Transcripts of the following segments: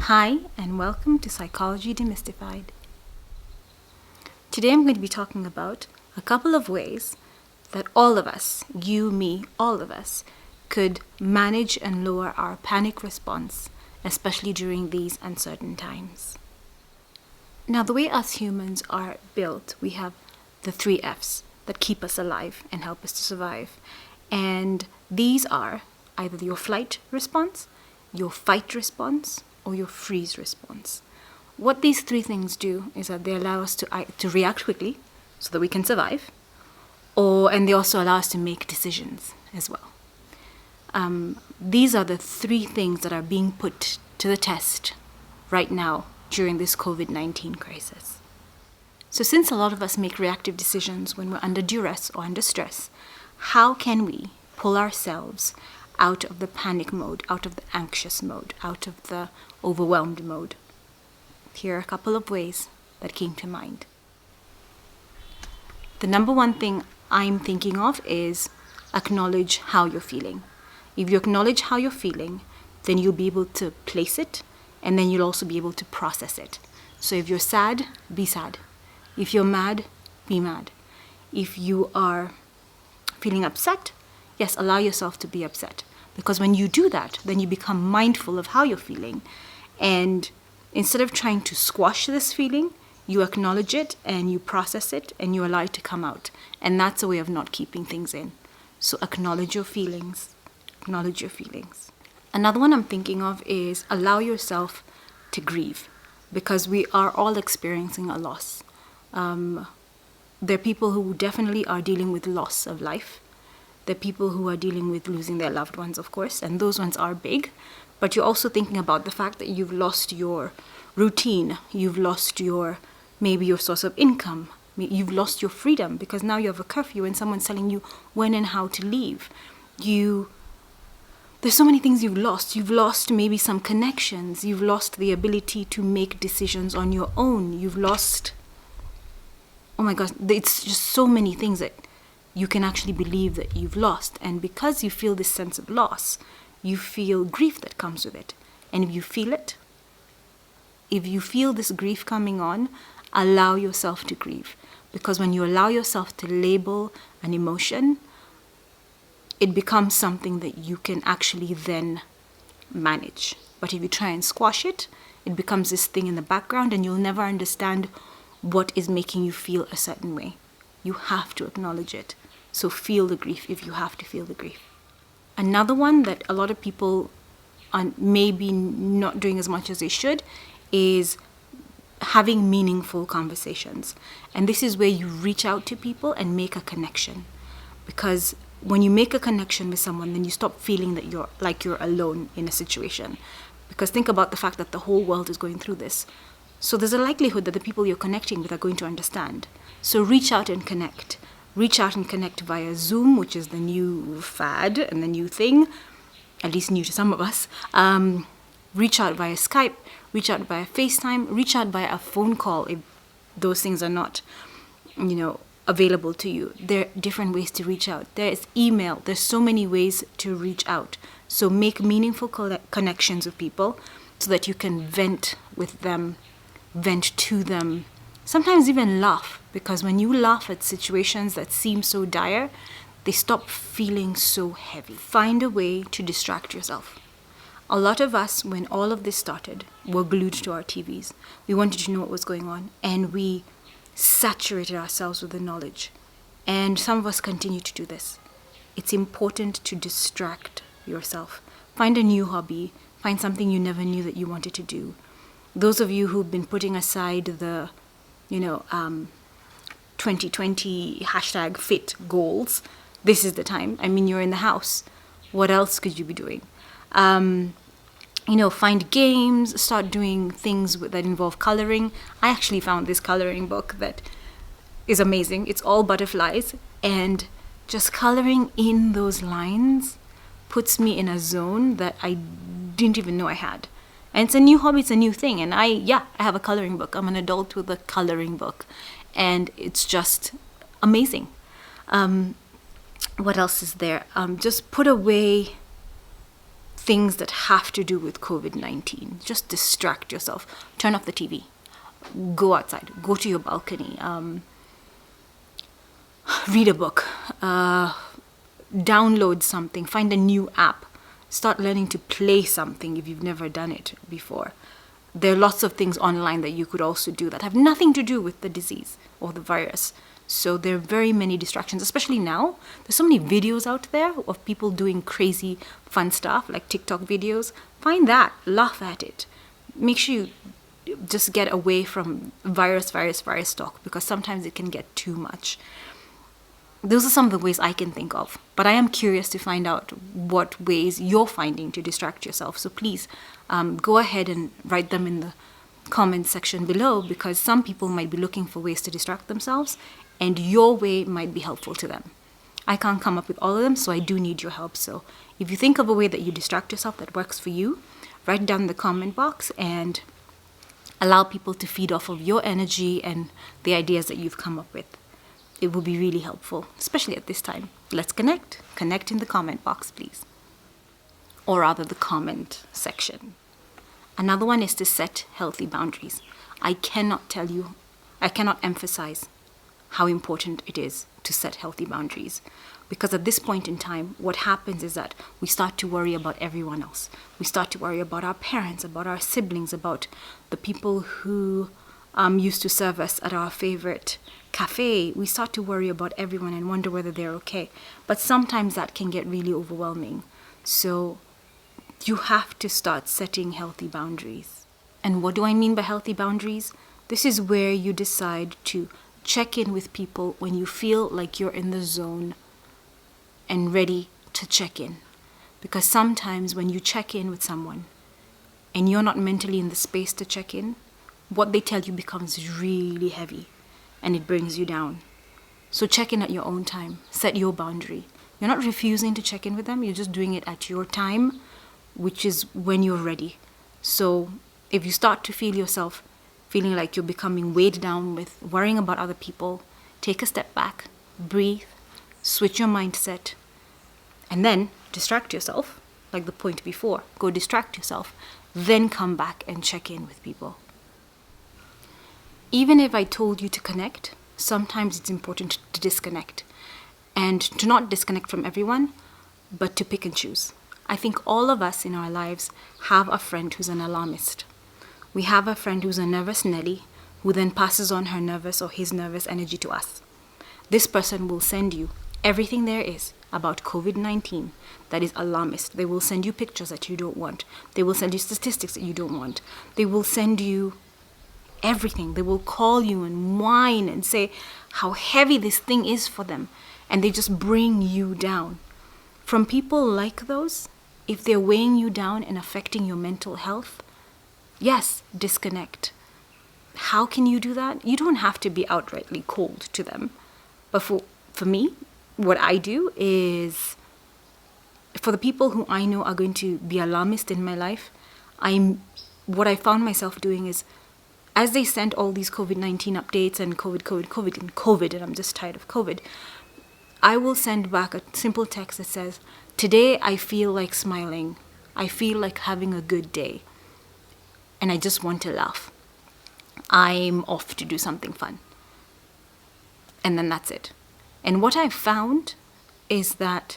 Hi, and welcome to Psychology Demystified. Today I'm going to be talking about a couple of ways that all of us, you, me, all of us, could manage and lower our panic response, especially during these uncertain times. Now, the way us humans are built, we have the 3 F's that keep us alive and help us to survive. And these are either your flight response, your fight response, or your freeze response. What these 3 things do is that they allow us to react quickly so that we can survive, and they also allow us to make decisions as well. These are the 3 things that are being put to the test right now during this COVID-19 crisis. So since a lot of us make reactive decisions when we're under duress or under stress, how can we pull ourselves out of the panic mode, out of the anxious mode, out of the overwhelmed mode? Here are a couple of ways that came to mind. The number one thing I'm thinking of is acknowledge how you're feeling. If you acknowledge how you're feeling, then you'll be able to place it, and then you'll also be able to process it. So if you're sad, be sad. If you're mad, be mad. If you are feeling upset, yes, allow yourself to be upset. Because when you do that, then you become mindful of how you're feeling. And instead of trying to squash this feeling, you acknowledge it and you process it and you allow it to come out. And that's a way of not keeping things in. So acknowledge your feelings. Acknowledge your feelings. Another one I'm thinking of is allow yourself to grieve. Because we are all experiencing a loss. There are people who definitely are dealing with loss of life. There are people who are dealing with losing their loved ones, of course, and those ones are big. But you're also thinking about the fact that you've lost your routine. You've lost maybe your source of income. You've lost your freedom because now you have a curfew and someone's telling you when and how to leave. There's so many things you've lost. You've lost maybe some connections. You've lost the ability to make decisions on your own. You've lost, oh my gosh, it's just so many things that you can actually believe that you've lost. And because you feel this sense of loss, you feel grief that comes with it. And if you feel it, if you feel this grief coming on, allow yourself to grieve. Because when you allow yourself to label an emotion, it becomes something that you can actually then manage. But if you try and squash it, it becomes this thing in the background and you'll never understand what is making you feel a certain way. You have to acknowledge it. So feel the grief if you have to feel the grief. Another one that a lot of people are maybe not doing as much as they should is having meaningful conversations. And this is where you reach out to people and make a connection. Because when you make a connection with someone, then you stop feeling that you're alone in a situation. Because think about the fact that the whole world is going through this. So there's a likelihood that the people you're connecting with are going to understand. So reach out and connect. Reach out and connect via Zoom, which is the new fad and the new thing, at least new to some of us. Reach out via Skype, reach out via FaceTime, reach out via a phone call if those things are not, available to you. There are different ways to reach out. There is email. There's so many ways to reach out. So make meaningful connections with people so that you can vent with them, vent to them. Sometimes even laugh, because when you laugh at situations that seem so dire, they stop feeling so heavy. Find a way to distract yourself. A lot of us, when all of this started, were glued to our TVs. We wanted to know what was going on, and we saturated ourselves with the knowledge. And some of us continue to do this. It's important to distract yourself. Find a new hobby. Find something you never knew that you wanted to do. Those of you who've been putting aside the 2020 #fit goals, this is the time. I mean, you're in the house. What else could you be doing? Find games, start doing things that involve coloring. I actually found this coloring book that is amazing. It's all butterflies, and just coloring in those lines puts me in a zone that I didn't even know I had. And it's a new hobby, it's a new thing. And I have a coloring book. I'm an adult with a coloring book. And it's just amazing. What else is there? Just put away things that have to do with COVID-19. Just distract yourself. Turn off the TV. Go outside. Go to your balcony. Read a book. Download something. Find a new app. Start learning to play something if you've never done it before. There are lots of things online that you could also do that have nothing to do with the disease or the virus. So there are very many distractions, especially now. There's so many videos out there of people doing crazy fun stuff, like TikTok videos. Find that, laugh at it. Make sure you just get away from virus talk, because sometimes it can get too much. Those are some of the ways I can think of, but I am curious to find out what ways you're finding to distract yourself. So please go ahead and write them in the comments section below, because some people might be looking for ways to distract themselves, and your way might be helpful to them. I can't come up with all of them, so I do need your help. So if you think of a way that you distract yourself that works for you, write down in the comment box and allow people to feed off of your energy and the ideas that you've come up with. It will be really helpful, especially at this time. Let's connect. Connect in the comment box, please. Or rather, the comment section. Another one is to set healthy boundaries. I cannot emphasize how important it is to set healthy boundaries. Because at this point in time, what happens is that we start to worry about everyone else. We start to worry about our parents, about our siblings, about the people who used to serve us at our favorite cafe. We start to worry about everyone and wonder whether they're okay. But sometimes that can get really overwhelming. So you have to start setting healthy boundaries. And what do I mean by healthy boundaries? This is where you decide to check in with people when you feel like you're in the zone and ready to check in. Because sometimes when you check in with someone and you're not mentally in the space to check in, what they tell you becomes really heavy and it brings you down. So check in at your own time. Set your boundary. You're not refusing to check in with them. You're just doing it at your time, which is when you're ready. So if you start to feel yourself feeling like you're becoming weighed down with worrying about other people, take a step back, breathe, switch your mindset, and then distract yourself, like the point before. Go distract yourself, then come back and check in with people. Even if I told you to connect, sometimes it's important to disconnect. And to not disconnect from everyone, but to pick and choose. I think all of us in our lives have a friend who's an alarmist. We have a friend who's a nervous Nelly, who then passes on her nervous or his nervous energy to us. This person will send you everything there is about COVID-19 that is alarmist. They will send you pictures that you don't want. They will send you statistics that you don't want. They will send you everything. They will call you and whine and say how heavy this thing is for them. And they just bring you down. From people like those, if they're weighing you down and affecting your mental health, yes, disconnect. How can you do that? You don't have to be outrightly cold to them. But for me, what I do is, for the people who I know are going to be alarmist in my life, what I found myself doing is, as they send all these COVID-19 updates and COVID, and I'm just tired of COVID, I will send back a simple text that says, today I feel like smiling. I feel like having a good day. And I just want to laugh. I'm off to do something fun. And then that's it. And what I've found is that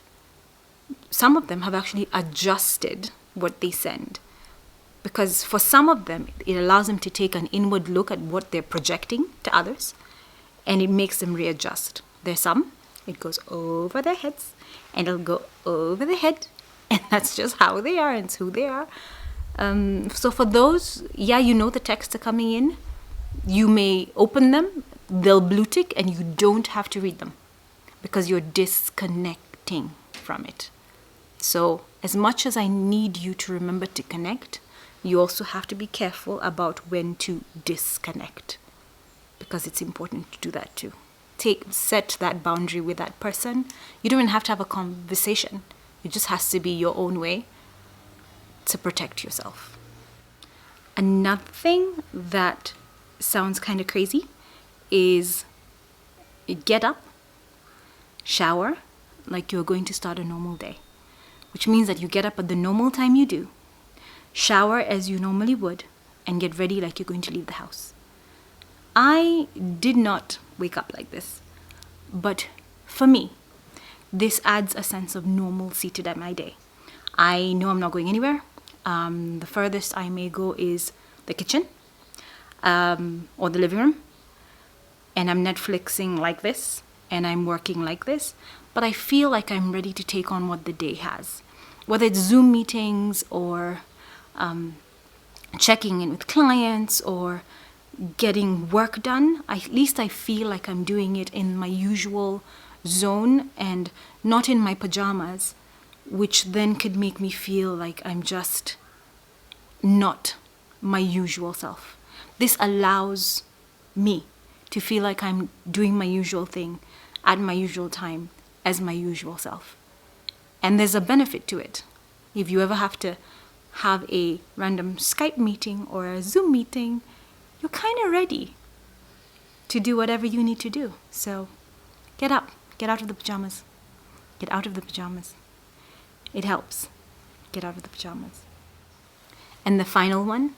some of them have actually adjusted what they send. Because for some of them, it allows them to take an inward look at what they're projecting to others, and it makes them readjust. There's some, it goes over their heads, and it'll go over their head, and that's just how they are, and it's who they are. So for those, yeah, you know the texts are coming in. You may open them, they'll blue tick, and you don't have to read them because you're disconnecting from it. So as much as I need you to remember to connect, you also have to be careful about when to disconnect, because it's important to do that too. Set that boundary with that person. You don't even have to have a conversation. It just has to be your own way to protect yourself. Another thing that sounds kind of crazy is get up, shower like you're going to start a normal day. which means that you get up at the normal time you do, shower as you normally would, and get ready like you're going to leave the house. I did not wake up like this, but for me, this adds a sense of normalcy to my day. I know I'm not going anywhere. The furthest I may go is the kitchen or the living room, and I'm Netflixing like this, and I'm working like this, but I feel like I'm ready to take on what the day has. Whether it's Zoom meetings or checking in with clients or getting work done, at least I feel like I'm doing it in my usual zone and not in my pajamas, which then could make me feel like I'm just not my usual self. This allows me to feel like I'm doing my usual thing at my usual time as my usual self. And there's a benefit to it. If you ever have to have a random Skype meeting or a Zoom meeting, you're kind of ready to do whatever you need to do. So get up, get out of the pajamas. Get out of the pajamas. It helps. Get out of the pajamas. And the final one,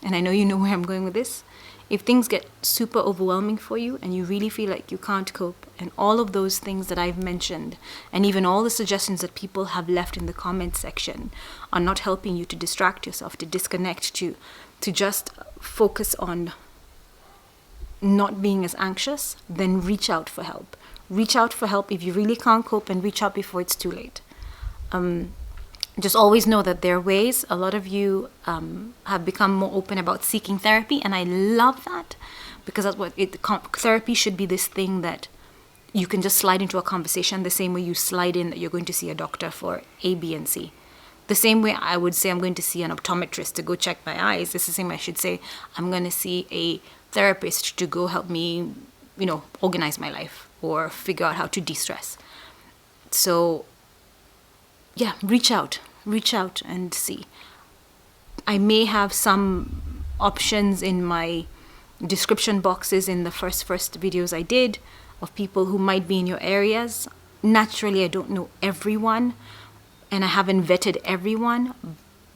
and I know you know where I'm going with this, if things get super overwhelming for you and you really feel like you can't cope, and all of those things that I've mentioned, and even all the suggestions that people have left in the comments section are not helping you to distract yourself, to disconnect, to just focus on not being as anxious, then reach out for help. Reach out for help if you really can't cope, and reach out before it's too late. Just always know that there are ways. A lot of you have become more open about seeking therapy, and I love that, because that's what therapy should be, this thing that you can just slide into a conversation the same way you slide in that you're going to see a doctor for A, B, and C. The same way I would say I'm going to see an optometrist to go check my eyes, it's the same way I should say I'm going to see a therapist to go help me, organize my life or figure out how to de-stress. So yeah, reach out and see. I may have some options in my description boxes in the first videos I did of people who might be in your areas. Naturally, I don't know everyone, and I haven't vetted everyone.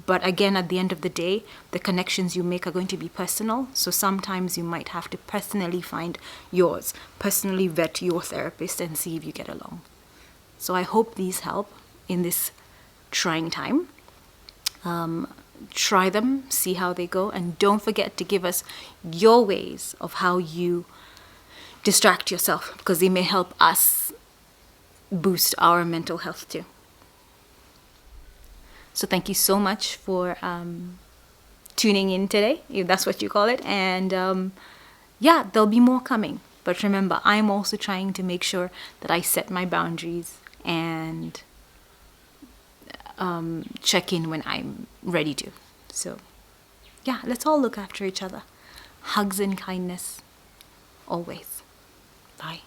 But again, at the end of the day, the connections you make are going to be personal. So sometimes you might have to personally find yours, personally vet your therapist and see if you get along. So I hope these help in this trying time. Try them, see how they go, and don't forget to give us your ways of how you distract yourself, because they may help us boost our mental health too. So thank you so much for tuning in today, if that's what you call it. And yeah, there'll be more coming. But remember, I'm also trying to make sure that I set my boundaries and check in when I'm ready to. So yeah, let's all look after each other. Hugs and kindness always. Bye.